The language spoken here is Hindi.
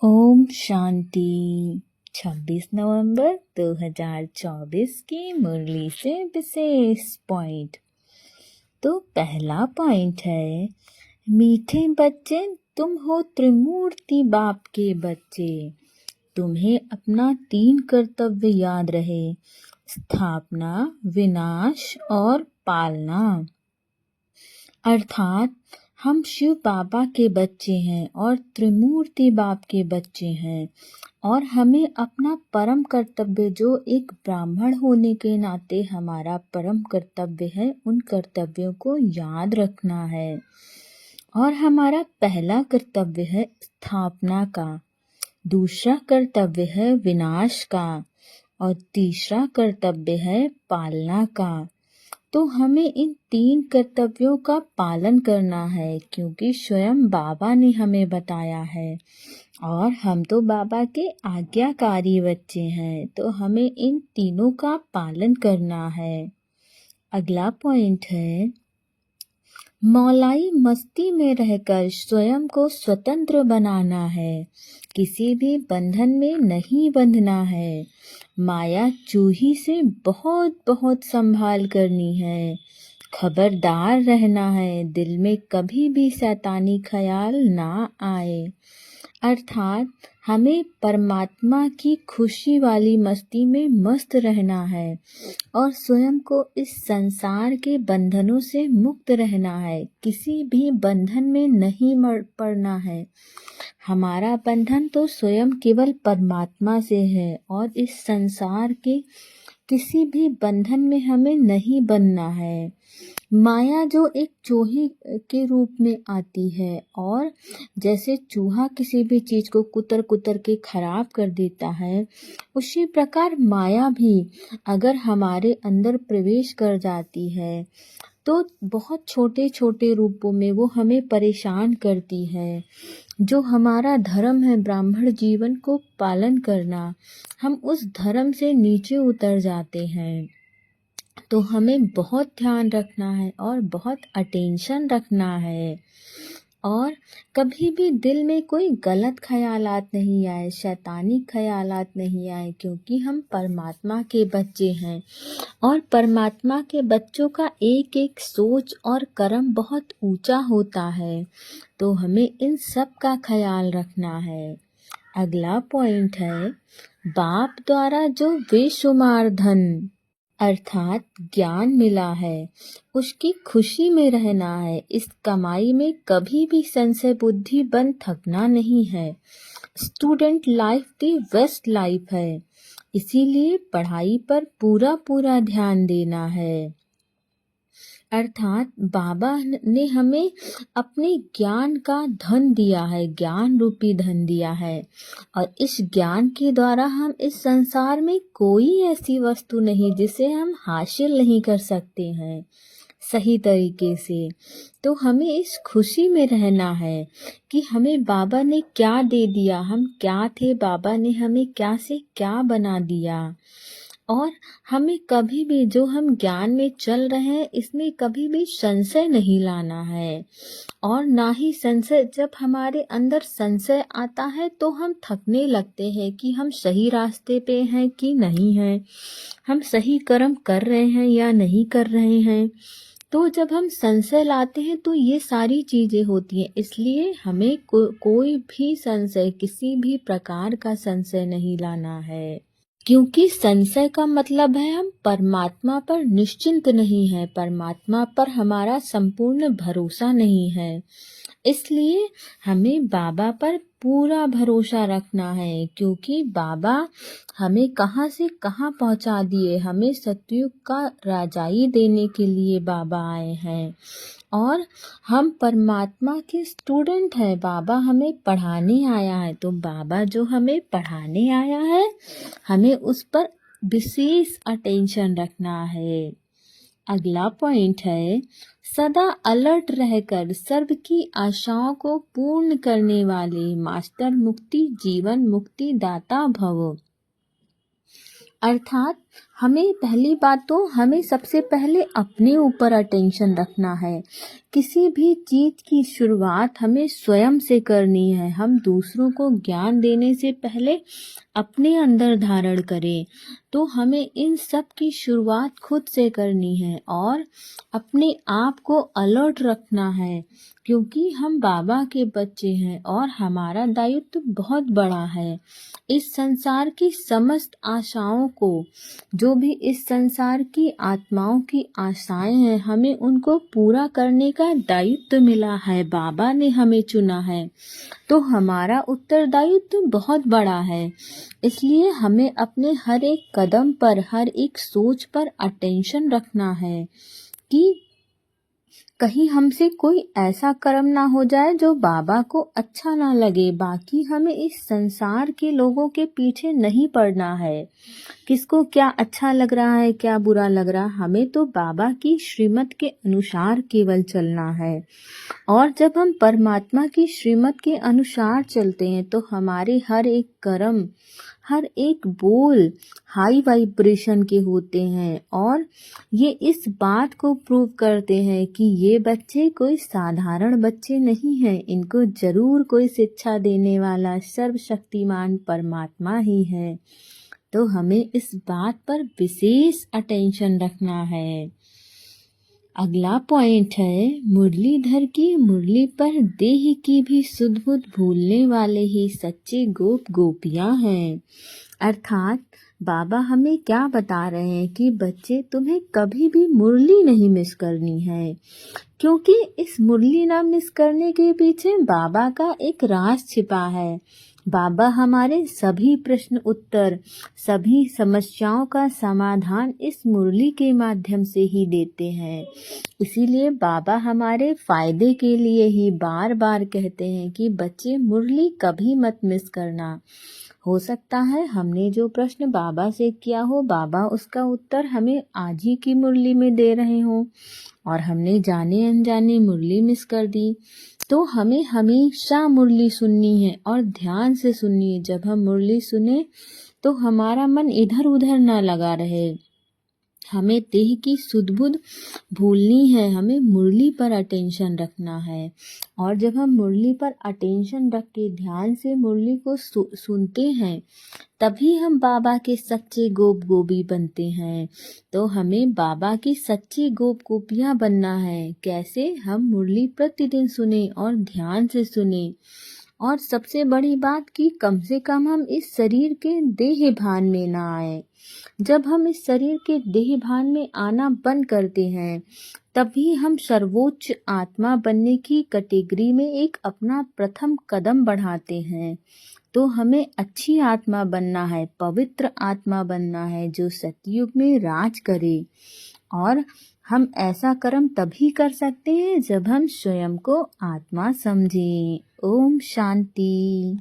ओम शांति। 26 नवंबर 2024 की मुरली से विशेष पॉइंट। तो पहला पॉइंट है, मीठे बच्चे तुम हो त्रिमूर्ति बाप के बच्चे। तुम्हें अपना 3 कर्तव्य याद रहे, स्थापना, विनाश और पालना। अर्थात हम शिव बाबा के बच्चे हैं और त्रिमूर्ति बाप के बच्चे हैं, और हमें अपना परम कर्तव्य, जो एक ब्राह्मण होने के नाते हमारा परम कर्तव्य है, उन कर्तव्यों को याद रखना है। और हमारा पहला कर्तव्य है स्थापना का, दूसरा कर्तव्य है विनाश का, और तीसरा कर्तव्य है पालना का। तो हमें इन 3 कर्तव्यों का पालन करना है, क्योंकि स्वयं बाबा ने हमें बताया है और हम तो बाबा के आज्ञाकारी बच्चे हैं, तो हमें इन तीनों का पालन करना है। अगला पॉइंट है, मौलाई मस्ती में रहकर स्वयं को स्वतंत्र बनाना है, किसी भी बंधन में नहीं बंधना है। माया चूही से बहुत बहुत संभाल करनी है, खबरदार रहना है, दिल में कभी भी शैतानी ख्याल ना आए। अर्थात हमें परमात्मा की खुशी वाली मस्ती में मस्त रहना है और स्वयं को इस संसार के बंधनों से मुक्त रहना है, किसी भी बंधन में नहीं पड़ना है। हमारा बंधन तो स्वयं केवल परमात्मा से है, और इस संसार के किसी भी बंधन में हमें नहीं बनना है। माया जो एक चूहे के रूप में आती है, और जैसे चूहा किसी भी चीज को कुतर कुतर के खराब कर देता है, उसी प्रकार माया भी अगर हमारे अंदर प्रवेश कर जाती है तो बहुत छोटे छोटे रूपों में वो हमें परेशान करती है। जो हमारा धर्म है ब्राह्मण जीवन को पालन करना, हम उस धर्म से नीचे उतर जाते हैं। तो हमें बहुत ध्यान रखना है और बहुत अटेंशन रखना है, और कभी भी दिल में कोई गलत ख्यालात नहीं आए, शैतानी ख्यालात नहीं आए, क्योंकि हम परमात्मा के बच्चे हैं और परमात्मा के बच्चों का एक एक सोच और कर्म बहुत ऊंचा होता है। तो हमें इन सब का ख्याल रखना है। अगला पॉइंट है, बाप द्वारा जो बेशुमार धन अर्थात ज्ञान मिला है, उसकी खुशी में रहना है। इस कमाई में कभी भी संशय बुद्धि बन थकना नहीं है। Student life the best life है, इसीलिए पढ़ाई पर पूरा पूरा ध्यान देना है। अर्थात बाबा ने हमें अपने ज्ञान का धन दिया है, ज्ञान रूपी धन दिया है, और इस ज्ञान के द्वारा हम इस संसार में कोई ऐसी वस्तु नहीं जिसे हम हासिल नहीं कर सकते हैं सही तरीके से। तो हमें इस खुशी में रहना है कि हमें बाबा ने क्या दे दिया, हम क्या थे, बाबा ने हमें क्या से क्या बना दिया। और हमें कभी भी जो हम ज्ञान में चल रहे हैं, इसमें कभी भी संशय नहीं लाना है, और ना ही संशय, जब हमारे अंदर संशय आता है तो हम थकने लगते हैं कि हम सही रास्ते पे हैं कि नहीं हैं, हम सही कर्म कर रहे हैं या नहीं कर रहे हैं। तो जब हम संशय लाते हैं तो ये सारी चीजें होती हैं, इसलिए हमें कोई भी संशय, किसी भी प्रकार का संशय नहीं लाना है, क्योंकि संशय का मतलब है हम परमात्मा पर निश्चिंत नहीं है, परमात्मा पर हमारा संपूर्ण भरोसा नहीं है। इसलिए हमें बाबा पर पूरा भरोसा रखना है, क्योंकि बाबा हमें कहाँ से कहाँ पहुँचा दिए, हमें सतयुग का राजाई देने के लिए बाबा आए हैं, और हम परमात्मा के स्टूडेंट हैं। बाबा हमें पढ़ाने आया है, तो बाबा जो हमें पढ़ाने आया है, हमें उस पर विशेष अटेंशन रखना है। अगला पॉइंट है, सदा अलर्ट रहकर सर्व की आशाओं को पूर्ण करने वाले मास्टर मुक्ति जीवन मुक्ति दाता भव। अर्थात हमें पहली बात तो हमें सबसे पहले अपने ऊपर अटेंशन रखना है। किसी भी चीज़ की शुरुआत हमें स्वयं से करनी है। हम दूसरों को ज्ञान देने से पहले अपने अंदर धारण करें। तो हमें इन सब की शुरुआत खुद से करनी है और अपने आप को अलर्ट रखना है, क्योंकि हम बाबा के बच्चे हैं और हमारा दायित्व बहुत बड़ा है। इस संसार की समस्त आशाओं को, जो भी इस संसार की आत्माओं की आशाएं हैं, हमें उनको पूरा करने का दायित्व मिला है। बाबा ने हमें चुना है, तो हमारा उत्तरदायित्व बहुत बड़ा है। इसलिए हमें अपने हर एक कदम पर, हर एक सोच पर अटेंशन रखना है कि कहीं हमसे कोई ऐसा कर्म ना हो जाए जो बाबा को अच्छा ना लगे। बाकी हमें इस संसार के लोगों के पीछे नहीं पड़ना है, किसको क्या अच्छा लग रहा है, क्या बुरा लग रहा है। हमें तो बाबा की श्रीमत के अनुसार केवल चलना है। और जब हम परमात्मा की श्रीमत के अनुसार चलते हैं तो हमारे हर एक कर्म, हर एक बोल हाई वाइब्रेशन के होते हैं और ये इस बात को प्रूव करते हैं कि ये बच्चे कोई साधारण बच्चे नहीं हैं। इनको जरूर कोई शिक्षा देने वाला सर्वशक्तिमान परमात्मा ही है। तो हमें इस बात पर विशेष अटेंशन रखना है। अगला पॉइंट है, मुरलीधर की मुरली पर देह की भी सुध बुध भूलने वाले ही सच्चे गोप गोपियां हैं। अर्थात बाबा हमें क्या बता रहे हैं कि बच्चे, तुम्हें कभी भी मुरली नहीं मिस करनी है, क्योंकि इस मुरली ना मिस करने के पीछे बाबा का एक राज छिपा है। बाबा हमारे सभी प्रश्न उत्तर, सभी समस्याओं का समाधान इस मुरली के माध्यम से ही देते हैं। इसीलिए बाबा हमारे फायदे के लिए ही बार बार कहते हैं कि बच्चे, मुरली कभी मत मिस करना। हो सकता है हमने जो प्रश्न बाबा से किया हो, बाबा उसका उत्तर हमें आज ही की मुरली में दे रहे हों और हमने जाने अनजाने मुरली मिस कर दी। तो हमें हमेशा मुरली सुननी है और ध्यान से सुननी है। जब हम मुरली सुने तो हमारा मन इधर उधर ना लगा रहे। हमें देह की सुध बुध भूलनी है, हमें मुरली पर अटेंशन रखना है। और जब हम मुरली पर अटेंशन रख के ध्यान से मुरली को सुनते हैं, तभी हम बाबा के सच्चे गोप गोपी बनते हैं। तो हमें बाबा की सच्ची गोप गोपियां बनना है। कैसे? हम मुरली प्रतिदिन सुने और ध्यान से सुने। और सबसे बड़ी बात कि कम से कम हम इस शरीर के देह भान में ना आए। जब हम इस शरीर के देह भान में आना बंद करते हैं, तभी हम सर्वोच्च आत्मा बनने की कैटेगरी में एक अपना प्रथम कदम बढ़ाते हैं। तो हमें अच्छी आत्मा बनना है, पवित्र आत्मा बनना है, जो सतयुग में राज करे। और हम ऐसा कर्म तभी कर सकते हैं जब हम स्वयं को आत्मा समझें। ओम शांति।